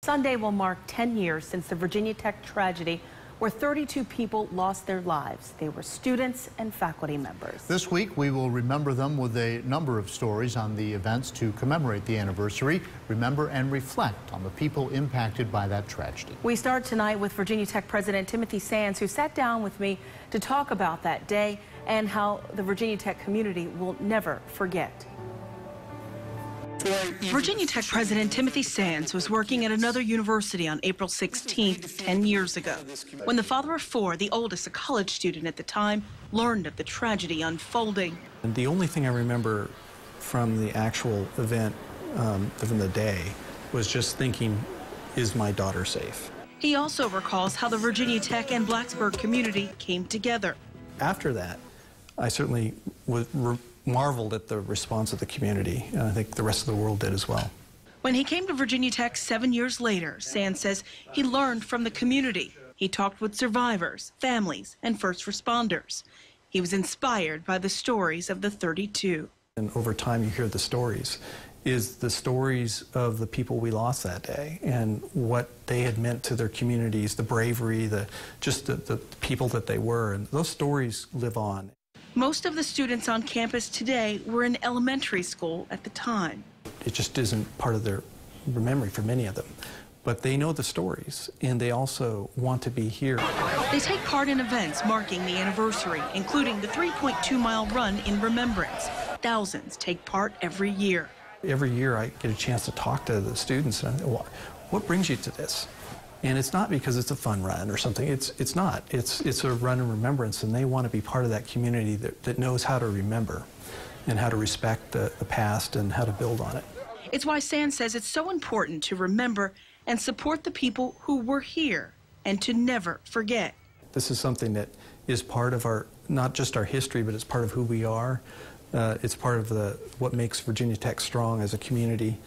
Sunday will mark 10 years since the Virginia Tech tragedy where 32 people lost their lives. They were students and faculty members. This week, we will remember them with a number of stories on the events to commemorate the anniversary, remember and reflect on the people impacted by that tragedy. We start tonight with Virginia Tech President Timothy Sands, who sat down with me to talk about that day and how the Virginia Tech community will never forget. Virginia Tech President Timothy Sands was working at another university on April 16th, 10 years ago, when the father of four, the oldest a college student at the time, learned of the tragedy unfolding. And the only thing I remember from the actual event, from the day, was just thinking, is my daughter safe? He also recalls how the Virginia Tech and Blacksburg community came together. After that, I certainly marveled at the response of the community, and I think the rest of the world did as well. When he came to Virginia Tech 7 years later, Sands says he learned from the community. He talked with survivors, families, and first responders. He was inspired by the stories of the 32. And over time you hear the stories of the people we lost that day and what they had meant to their communities, the bravery, the people that they were, and those stories live on. Most of the students on campus today were in elementary school at the time. It just isn't part of their memory for many of them. But they know the stories, and they also want to be here. They take part in events marking the anniversary, including the 3.2-mile run in remembrance. Thousands take part every year. Every year I get a chance to talk to the students, and what brings you to this? And it's not because it's a fun run or something. It's not. It's a run in remembrance, and they want to be part of that community that knows how to remember and how to respect the past and how to build on it. It's why Sands says it's so important to remember and support the people who were here and to never forget. This is something that is part of our, not just our history, but it's part of who we are. It's part of what makes Virginia Tech strong as a community.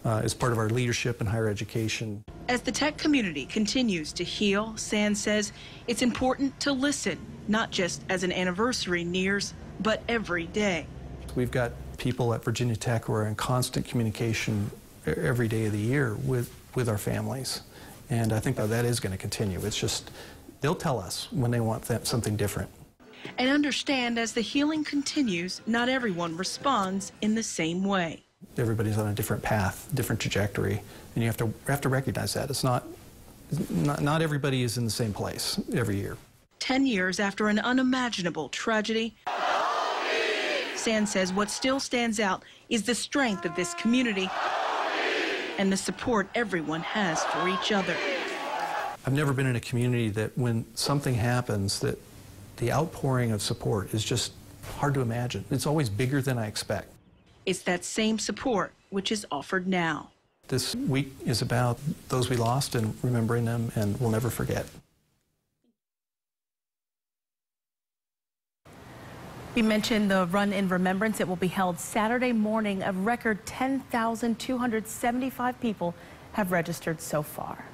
It's part of our leadership in higher education. As the tech community continues to heal, Sands says it's important to listen, not just as an anniversary nears, but every day. We've got people at Virginia Tech who are in constant communication every day of the year with our families. And I think that is going to continue. It's just, they'll tell us when they want something different. And understand as the healing continues, not everyone responds in the same way. Everybody's on a different path, different trajectory, and you have to recognize that. It's not everybody is in the same place every year. 10 years after an unimaginable tragedy, Sands says what still stands out is the strength of this community and the support everyone has for each other. I've never been in a community that when something happens that the outpouring of support is just hard to imagine. It's always bigger than I expect. It's that same support which is offered now. This week is about those we lost and remembering them, and we'll never forget. We mentioned the run in remembrance. It will be held Saturday morning. A record 10,275 people have registered so far.